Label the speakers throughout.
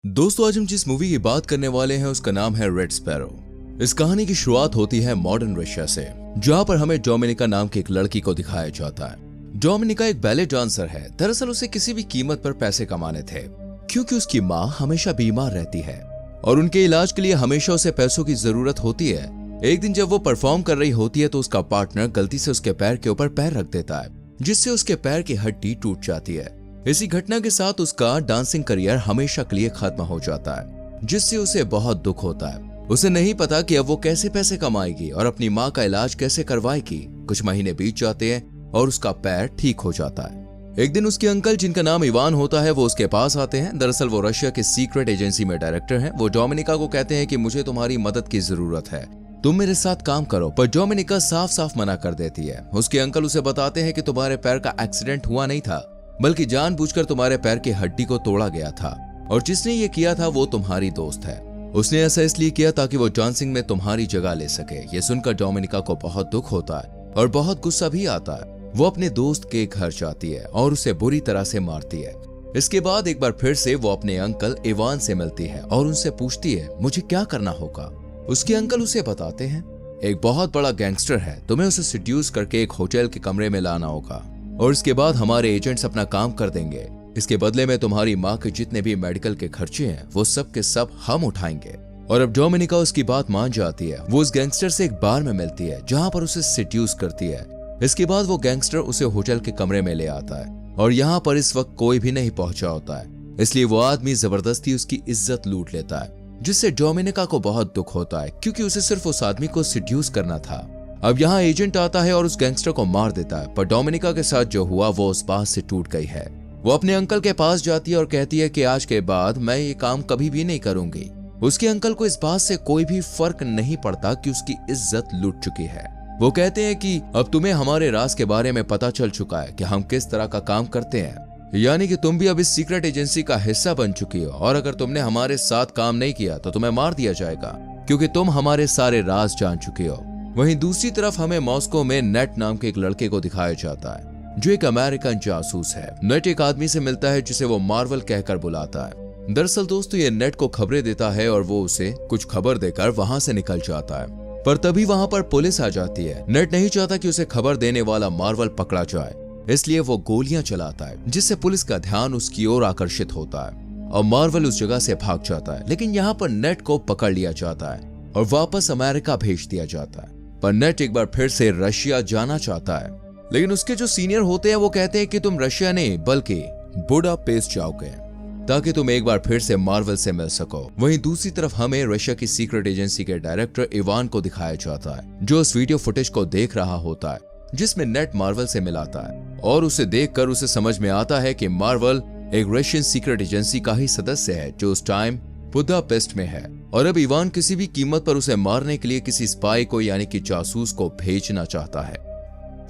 Speaker 1: दोस्तों, आज हम जिस मूवी की बात करने वाले हैं उसका नाम है रेड स्पैरो। इस कहानी की शुरुआत होती है मॉडर्न रशिया से, जहां पर हमें डोमिनिका नाम की एक लड़की को दिखाया जाता है। डोमिनिका एक बैले डांसर है। दरअसल उसे किसी भी कीमत पर पैसे कमाने थे, क्योंकि उसकी माँ हमेशा बीमार रहती है और उनके इलाज के लिए हमेशा उसे पैसों की जरूरत होती है। एक दिन जब वो परफॉर्म कर रही होती है तो उसका पार्टनर गलती से उसके पैर के ऊपर पैर रख देता है, जिससे उसके पैर की हड्डी टूट जाती है। इसी घटना के साथ उसका डांसिंग करियर हमेशा के लिए खत्म हो जाता है, जिससे उसे बहुत दुख होता है। उसे नहीं पता कि अब वो कैसे पैसे कमाएगी और अपनी माँ का इलाज कैसे करवाएगी। कुछ महीने बीत जाते हैं और उसका पैर ठीक हो जाता है। एक दिन उसके अंकल, जिनका नाम इवान होता है, वो उसके पास आते हैं। दरअसल वो रशिया की सीक्रेट एजेंसी में डायरेक्टर हैं। वो डोमिनिका को कहते हैं कि मुझे तुम्हारी मदद की जरूरत है, तुम मेरे साथ काम करो। पर डोमिनिका साफ साफ मना कर देती है। उसके अंकल उसे बताते हैं कि तुम्हारे पैर का एक्सीडेंट हुआ नहीं था, बल्कि जानबूझकर तुम्हारे पैर की हड्डी को तोड़ा गया था, और जिसने ये किया था वो तुम्हारी दोस्त है। उसने ऐसा इसलिए किया ताकि वो डांसिंग में तुम्हारी जगह ले सके। ये सुनकर डोमिनिका को बहुत दुख होता है और बहुत गुस्सा भी आता है। वो अपने दोस्त के घर जाती है और उसे बुरी तरह से मारती है। इसके बाद एक बार फिर से वो अपने अंकल इवान से मिलती है और उनसे पूछती है मुझे क्या करना होगा। उसके अंकल उसे बताते हैं एक बहुत बड़ा गैंगस्टर है, तुम्हें उसे सिड्यूस करके एक होटल के कमरे में लाना होगा और इसके बाद हमारे एजेंट्स अपना काम कर देंगे। इसके बदले में तुम्हारी माँ के जितने भी मेडिकल के खर्चे हैं वो सब के सब हम उठाएंगे। और अब डोमिनिका उसकी बात मान जाती है। वो उस गैंगस्टर से एक बार में मिलती है जहां पर उसे सिड्यूस करती है। इसके बाद वो गैंगस्टर उसे होटल के कमरे में ले आता है और यहाँ पर इस वक्त कोई भी नहीं पहुंचा होता है, इसलिए वो आदमी जबरदस्ती उसकी इज्जत लूट लेता है, जिससे डोमिनिका को बहुत दुख होता है, क्योंकि उसे सिर्फ उस आदमी को सिड्यूस करना था। अब यहाँ एजेंट आता है और उस गैंगस्टर को मार देता है। पर डोमिनिका के साथ जो हुआ वो उस बात से टूट गई है। वो अपने अंकल के पास जाती है और कहती है कि आज के बाद मैं ये काम कभी भी नहीं करूंगी। उसके अंकल को इस बात से कोई भी फर्क नहीं पड़ता कि उसकी इज्जत लूट चुकी है। वो कहते हैं कि अब तुम्हें हमारे राज के बारे में पता चल चुका है कि हम किस तरह का काम करते हैं, यानी कि तुम भी अब इस सीक्रेट एजेंसी का हिस्सा बन चुकी हो, और अगर तुमने हमारे साथ काम नहीं किया तो तुम्हें मार दिया जाएगा, क्योंकि तुम हमारे सारे राज जान चुके हो। वहीं दूसरी तरफ हमें मॉस्को में नेट नाम के एक लड़के को दिखाया जाता है, जो एक अमेरिकन जासूस है। नेट एक आदमी से मिलता है जिसे वो मार्वल कहकर बुलाता है। दरअसल दोस्तों, ये नेट को खबरें देता है और वो उसे कुछ खबर देकर वहां से निकल जाता है। पर तभी वहां पर पुलिस आ जाती है। नेट नहीं चाहता कि उसे खबर देने वाला मार्वल पकड़ा जाए, इसलिए वो गोलियां चलाता है, जिससे पुलिस का ध्यान उसकी ओर आकर्षित होता है और मार्वल उस जगह से भाग जाता है। लेकिन यहाँ पर नेट को पकड़ लिया जाता है और वापस अमेरिका भेज दिया जाता है। पर नेट एक बार फिर से रशिया जाना चाहता है, लेकिन उसके जो सीनियर होते हैं वो कहते हैं कि तुम रशिया नहीं बल्कि बुडापेस्ट जाओगे, ताकि तुम एक बार फिर से मार्वल से मिल सको। वहीं दूसरी तरफ हमें रशिया की सीक्रेट एजेंसी के डायरेक्टर इवान को दिखाया जाता है, जो उस वीडियो फुटेज को देख रहा होता है जिसमें नेट मार्वल से मिलाता है, और उसे देखकर उसे समझ में आता है कि मार्वल एक रशियन सीक्रेट एजेंसी का ही सदस्य है जो उस टाइम बुडापेस्ट में है। और अब इवान किसी भी कीमत पर उसे मारने के लिए किसी स्पाई को, यानी कि जासूस को भेजना चाहता है।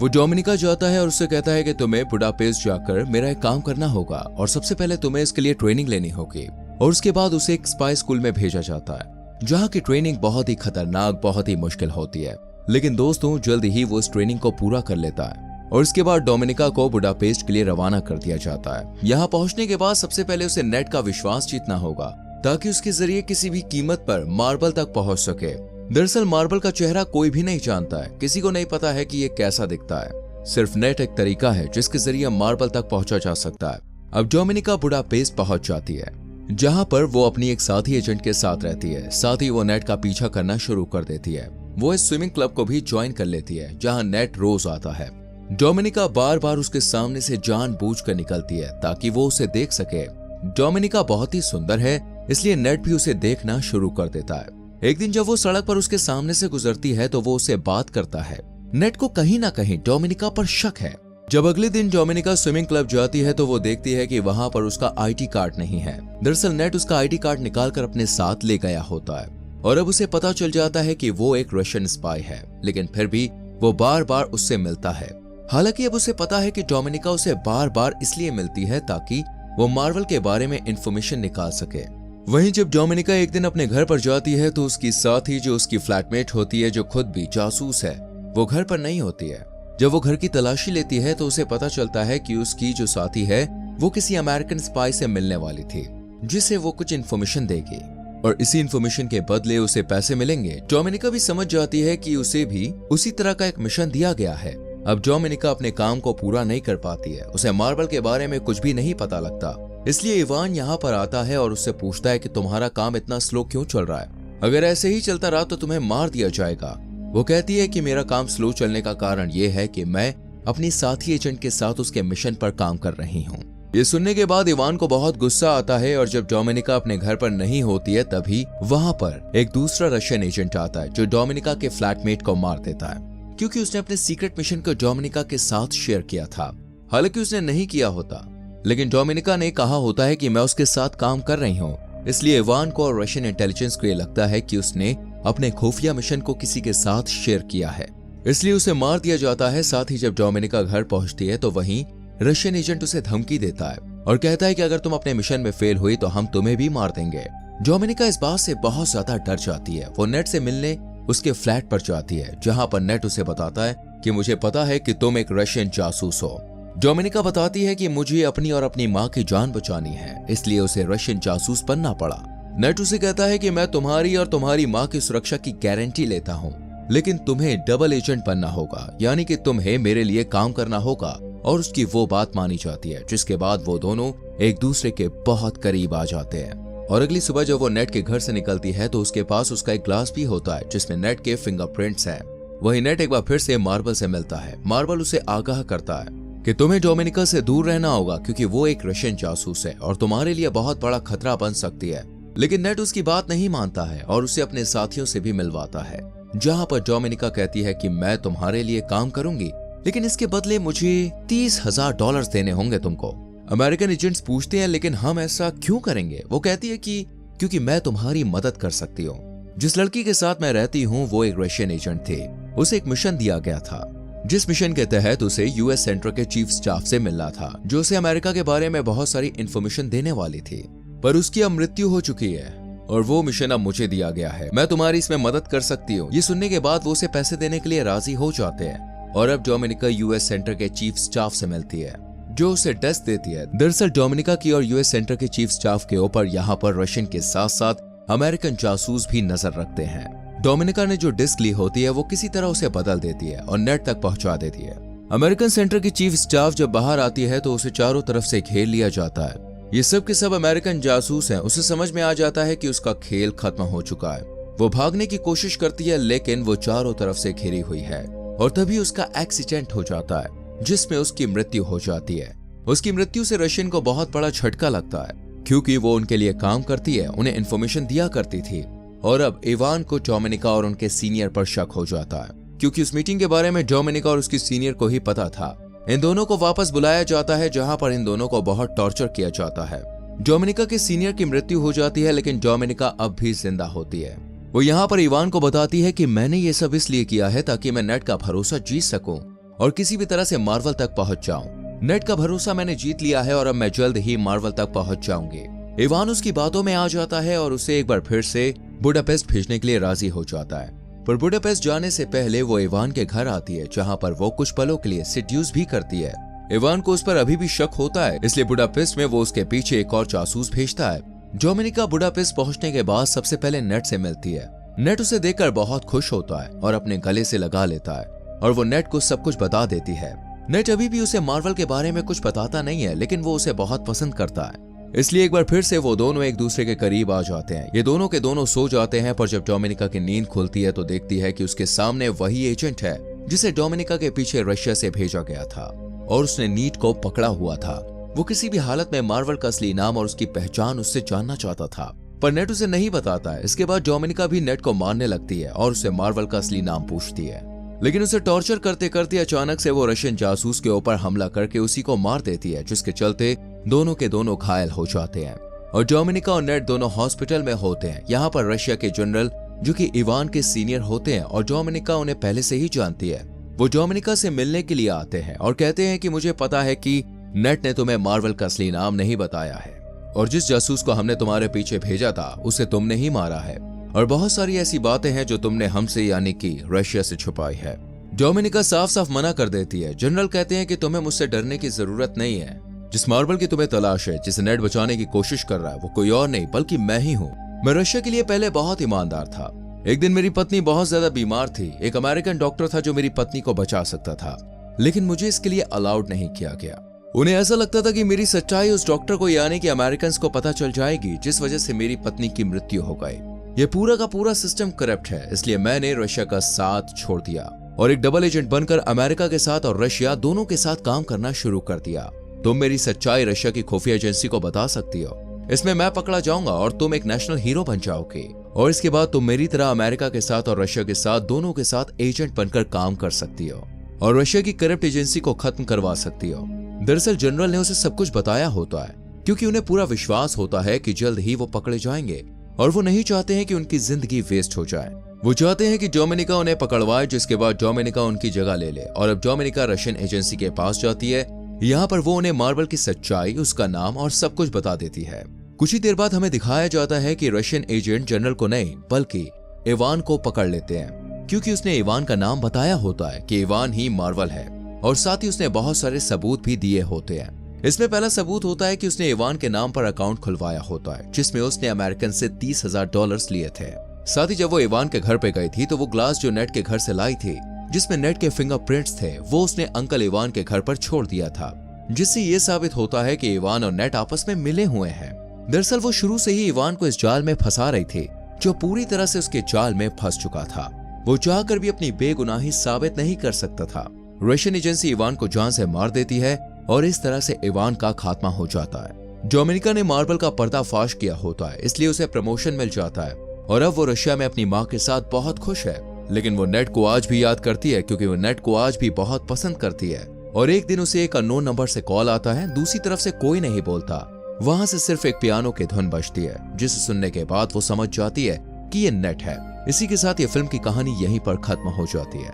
Speaker 1: वो डोमिनिका जाता है और उससे कहता है कि तुम्हें बुडापेस्ट जाकर मेरा एक काम करना होगा, और सबसे पहले तुम्हें इसके लिए ट्रेनिंग लेनी होगी। और उसके बाद उसे एक स्पाई स्कूल में भेजा जाता है, जहाँ की ट्रेनिंग बहुत ही खतरनाक, बहुत ही मुश्किल होती है। लेकिन दोस्तों, जल्द ही वो इस ट्रेनिंग को पूरा कर लेता है और इसके बाद डोमिनिका को बुडापेस्ट के लिए रवाना कर दिया जाता है। यहाँ पहुंचने के बाद सबसे पहले उसे नेट का विश्वास जीतना होगा, ताकि उसके जरिए किसी भी कीमत पर मार्बल तक पहुंच सके। दरअसल मार्बल का चेहरा कोई भी नहीं जानता है, किसी को नहीं पता है कि ये कैसा दिखता है। सिर्फ नेट एक तरीका है जिसके जरिए मार्बल तक पहुंचा जा सकता है। अब डोमिनिका बुडापेस्ट पहुंच जाती है, जहां पर वो अपनी एक साथी एजेंट के साथ रहती है। साथ ही वो नेट का पीछा करना शुरू कर देती है। वो इस स्विमिंग क्लब को भी ज्वाइन कर लेती है, जहाँ नेट रोज आता है। डोमिनिका बार बार उसके सामने से जानबूझकर निकलती है ताकि वो उसे देख सके। डोमिनिका बहुत ही सुंदर है, इसलिए नेट भी उसे देखना शुरू कर देता है। एक दिन जब वो सड़क पर उसके सामने से गुजरती है तो वो उससे बात करता है। नेट को कहीं ना कहीं डोमिनिका पर शक है। जब अगले दिन डोमिनिका स्विमिंग क्लब जाती है तो वो देखती है कि वहां पर उसका आईडी कार्ड नहीं है। दरअसल नेट उसका आईडी कार्ड निकालकर अपने साथ ले गया होता है और अब उसे पता चल जाता है कि वो एक रशियन स्पाई है, लेकिन फिर भी वो बार बार उससे मिलता है। हालांकि अब उसे पता है कि डोमिनिका उसे बार बार इसलिए मिलती है ताकि वो मार्वल के बारे में इंफॉर्मेशन निकाल सके। वहीं जब डोमिनिका एक दिन अपने घर पर जाती है तो उसकी साथी, जो उसकी फ्लैटमेट होती है, जो खुद भी जासूस है, वो घर पर नहीं होती है। जब वो घर की तलाशी लेती है तो उसे पता चलता है कि उसकी जो साथी है वो किसी अमेरिकन स्पाई से मिलने वाली थी। जिसे वो कुछ इन्फॉर्मेशन देगी और इसी इन्फॉर्मेशन के बदले उसे पैसे मिलेंगे। डोमिनिका भी समझ जाती है कि उसे भी उसी तरह का एक मिशन दिया गया है। अब डोमिनिका अपने काम को पूरा नहीं कर पाती है, उसे मार्वल के बारे में कुछ भी नहीं पता लगता। इसलिए इवान यहाँ पर आता है और उससे पूछता है कि तुम्हारा काम इतना स्लो क्यों चल रहा है, अगर ऐसे ही चलता रहा तो तुम्हें मार दिया जाएगा। वो कहती है कि मेरा काम स्लो चलने का कारण ये है कि मैं अपनी साथी एजेंट के साथ उसके मिशन पर काम कर रही हूँ। ये सुनने के बाद इवान को बहुत गुस्सा आता है और जब डोमिनिका अपने घर पर नहीं होती है तभी वहां पर एक दूसरा रशियन एजेंट आता है जो डोमिनिका के फ्लैटमेट को मार देता है, क्योंकि उसने अपने सीक्रेट मिशन को डोमिनिका के साथ शेयर किया था। हालांकि उसने नहीं किया होता, लेकिन डोमिनिका ने कहा होता है कि मैं उसके साथ काम कर रही हूँ। इसलिए इवान को और रशियन इंटेलिजेंस को ये लगता है कि उसने अपने खुफिया मिशन को किसी के साथ शेयर किया है, इसलिए उसे मार दिया जाता है। साथ ही जब डोमिनिका घर पहुंचती है तो वहीं रशियन एजेंट उसे धमकी देता है और कहता है कि अगर तुम अपने मिशन में फेल हुई तो हम तुम्हें भी मार देंगे। डोमिनिका इस बात से बहुत ज्यादा डर जाती है। वो नेट से मिलने उसके फ्लैट पर जाती है, जहां पर नेट उसे बताता है कि मुझे पता है कि तुम एक रशियन जासूस हो। डोमिनिका बताती है कि मुझे अपनी और अपनी माँ की जान बचानी है, इसलिए उसे रशियन जासूस बनना पड़ा। नेट उसे कहता है कि मैं तुम्हारी और तुम्हारी माँ की सुरक्षा की गारंटी लेता हूँ, लेकिन तुम्हें डबल एजेंट बनना होगा, यानी कि तुम्हें मेरे लिए काम करना होगा। और उसकी वो बात मानी जाती है, जिसके बाद वो दोनों एक दूसरे के बहुत करीब आ जाते हैं। और अगली सुबह जब वो नेट के घर से निकलती है तो उसके पास उसका एक ग्लास भी होता है जिसमें नेट के फिंगरप्रिंट्स हैं। वही नेट एक बार फिर से मार्वल से मिलता है। मार्वल उसे आगाह करता है कि तुम्हें डोमिनिका से दूर रहना होगा, क्योंकि वो एक रशियन जासूस है और तुम्हारे लिए बहुत बड़ा खतरा बन सकती है। लेकिन नेट उसकी बात नहीं मानता है और उसे अपने साथियों से भी मिलवाता है, जहां पर डोमिनिका कहती है कि मैं तुम्हारे लिए काम करूंगी, लेकिन इसके बदले मुझे $30,000 देने होंगे तुमको। अमेरिकन एजेंट्स पूछते हैं लेकिन हम ऐसा क्यों करेंगे? वो कहती है कि क्योंकि मैं तुम्हारी मदद कर सकती हूँ। जिस लड़की के साथ मैं रहती हूँ वो एक रशियन एजेंट थे। उसे एक मिशन दिया गया था, जिस मिशन के तहत उसे यूएस सेंटर के चीफ स्टाफ से मिलना था, जो उसे अमेरिका के बारे में बहुत सारी इंफॉर्मेशन देने वाली थी। पर उसकी अब मृत्यु हो चुकी है और वो मिशन अब मुझे दिया गया है। मैं तुम्हारी इसमें मदद कर सकती हूँ। ये सुनने के बाद वो उसे पैसे देने के लिए राजी हो जाते हैं और अब डोमिनिका यूएस सेंटर के चीफ स्टाफ से मिलती है, जो उसे डेस्क देती है। दरअसल डोमिनिका की और यूएस सेंटर के चीफ स्टाफ के ऊपर यहाँ पर रशियन के साथ साथ अमेरिकन जासूस भी नजर रखते हैं। डोमिनिका ने जो डिस्क ली होती है वो किसी तरह उसे बदल देती है और नेट तक पहुंचा देती है। अमेरिकन सेंटर की चीफ स्टाफ जब बाहर आती है तो उसे चारों तरफ से घेर लिया जाता है। ये सब के सब अमेरिकन जासूस हैं। उसे समझ में आ जाता है कि उसका खेल खत्म हो चुका है। वो भागने की कोशिश करती है, लेकिन वो चारों तरफ से घिरी हुई है और तभी उसका एक्सीडेंट हो जाता है, जिसमें उसकी मृत्यु हो जाती है। उसकी मृत्यु से रशियन को बहुत बड़ा झटका लगता है, क्योंकि वो उनके लिए काम करती है, उन्हें इन्फॉर्मेशन दिया करती थी। और अब इवान को डोमिनिका और उनके सीनियर पर शक हो जाता है, क्योंकि उस मीटिंग के बारे में डोमिनिका और उसकी सीनियर को ही पता था। इन दोनों को वापस बुलाया जाता है, जहां पर इन दोनों को बहुत टॉर्चर किया जाता है। डोमिनिका के सीनियर की मृत्यु हो जाती है, लेकिन डोमिनिका अब भी जिंदा होती है। वो यहाँ पर इवान को बताती है कि मैंने ये सब इसलिए किया है ताकि मैं नेट का भरोसा जीत सकूं और किसी भी तरह से मार्वल तक पहुंच जाऊं। नेट का भरोसा मैंने जीत लिया है और अब मैं जल्द ही मार्वल तक पहुंच जाऊंगी। इवान उसकी बातों में आ जाता है और उसे एक बार फिर से बुडापेस्ट भेजने के लिए राजी हो जाता है। पर बुडापेस्ट जाने से पहले वो इवान के घर आती है, जहां पर वो कुछ पलों के लिए सेड्यूस भी करती है। इवान को उस पर अभी भी शक होता है, इसलिए बुडापेस्ट में वो उसके पीछे एक और जासूस भेजता है। डोमिनिका बुडापेस्ट पहुंचने के बाद सबसे पहले नेट से मिलती है। नेट उसे देखकर बहुत खुश होता है और अपने गले से लगा लेता है और वो नेट को सब कुछ बता देती है। नेट अभी भी उसे मार्वल के बारे में कुछ बताता नहीं है, लेकिन वो उसे बहुत पसंद करता है, इसलिए एक बार फिर से वो दोनों एक दूसरे के करीब आ जाते हैं। ये दोनों के दोनों सो जाते हैं, पर जब डोमिनिका की नींद खुलती है तो देखती है कि उसके सामने वही एजेंट है जिसे डोमिनिका के पीछे रशिया से भेजा गया था और उसने नीट को पकड़ा हुआ था। वो किसी भी हालत में मार्वल का असली नाम और उसकी पहचान उससे जानना चाहता था, पर नेट उसे नहीं बताता है। इसके बाद डोमिनिका भी नेट को मारने लगती है और उसे मार्वल का असली नाम पूछती है, लेकिन उसे टॉर्चर करते करते अचानक से वो रशियन जासूस के ऊपर हमला करके उसी को मार देती है, जिसके चलते दोनों के दोनों घायल हो जाते हैं और डोमिनिका और नेट दोनों हॉस्पिटल में होते हैं। यहाँ पर रशिया के जनरल, जो कि इवान के सीनियर होते हैं और डोमिनिका उन्हें पहले से ही जानती है, वो डोमिनिका से मिलने के लिए आते हैं और कहते हैं कि मुझे पता है कि नेट ने तुम्हें मार्वल का असली नाम नहीं बताया है और जिस जासूस को हमने तुम्हारे पीछे भेजा था उसे तुमने ही मारा है और बहुत सारी ऐसी बातें हैं जो तुमने हमसे यानी कि रशिया से छुपाई है। डोमिनिका साफ साफ मना कर देती है। जनरल कहते हैं कि तुम्हें मुझसे डरने की जरूरत नहीं है, जिस मार्बल की तुम्हें तलाश है, जिसे नेट बचाने की कोशिश कर रहा है, वो कोई और नहीं बल्कि मैं ही हूँ। मैं रशिया के लिए पहले बहुत ईमानदार था। एक दिन मेरी पत्नी बहुत ज्यादा बीमार थी। एक अमेरिकन डॉक्टर था जो मेरी पत्नी को बचा सकता था, लेकिन मुझे इसके लिए अलाउड नहीं किया गया। उन्हें ऐसा लगता था कि मेरी सच्चाई उस डॉक्टर को यानी कि अमेरिकन को पता चल जाएगी, जिस वजह से मेरी पत्नी की मृत्यु हो गई। ये पूरा का पूरा सिस्टम करप्ट है, इसलिए मैंने रशिया का साथ छोड़ दिया और एक डबल एजेंट बनकर अमेरिका के साथ और रशिया दोनों के साथ काम करना शुरू कर दिया। तुम मेरी सच्चाई रशिया की खुफिया एजेंसी को बता सकती हो। इसमें मैं पकड़ा जाऊंगा और तुम एक नेशनल हीरो बन जाओगे, और इसके बाद तुम मेरी तरह अमेरिका के साथ और रशिया के साथ दोनों के साथ एजेंट बनकर काम कर सकती हो और रशिया की करप्ट एजेंसी को खत्म करवा सकती हो। दरअसल जनरल ने उसे सब कुछ बताया होता है, क्योंकि उन्हें पूरा विश्वास होता है कि जल्द ही वो पकड़े जाएंगे और वो नहीं चाहते हैं कि उनकी जिंदगी वेस्ट हो जाए। वो चाहते हैं कि डोमिनिका उन्हें पकड़वाए, जिसके बाद डोमिनिका उनकी जगह ले ले। और अब डोमिनिका रशियन एजेंसी के पास जाती है। यहाँ पर वो उन्हें मार्बल की सच्चाई, उसका नाम और सब कुछ बता देती है। कुछ ही देर बाद हमें दिखाया जाता है कि रशियन एजेंट जनरल को नहीं बल्कि इवान को पकड़ लेते हैं, क्योंकि उसने इवान का नाम बताया होता है कि इवान ही मार्बल है, और साथ ही उसने बहुत सारे सबूत भी दिए होते हैं। इसमें पहला सबूत होता है कि उसने इवान के नाम पर अकाउंट खुलवाया होता है, जिसमें उसने अमेरिकन से $30,000 लिए थे। साथ ही जब वो इवान के घर पे गई थी तो वो ग्लास जो नेट के घर से लाई थी, जिसमें नेट के फिंगरप्रिंट्स थे, वो उसने अंकल इवान के घर पर छोड़ दिया था, जिससे ये साबित होता है कि इवान और नेट आपस में मिले हुए हैं। दरअसल वो शुरू से ही इवान को इस जाल में फंसा रही थी, जो पूरी तरह से उसके जाल में फंस चुका था। वो चाहकर भी अपनी बेगुनाही साबित नहीं कर सकता था। रशियन एजेंसी इवान को जान से मार देती है और इस तरह से इवान का खात्मा हो जाता है। डोमिनिका ने मार्बल का पर्दाफाश किया होता है, इसलिए उसे प्रमोशन मिल जाता है और अब वो रशिया में अपनी माँ के साथ बहुत खुश है। लेकिन वो नेट को आज भी याद करती है, क्योंकि वो नेट को आज भी बहुत पसंद करती है। और एक दिन उसे एक अननोन नंबर से कॉल आता है। दूसरी तरफ से कोई नहीं बोलता, वहां से सिर्फ एक पियानो की धुन बजती है, जिसे सुनने के बाद वो समझ जाती है कि ये नेट है। इसी के साथ ये फिल्म की कहानी यहीं पर खत्म हो जाती है।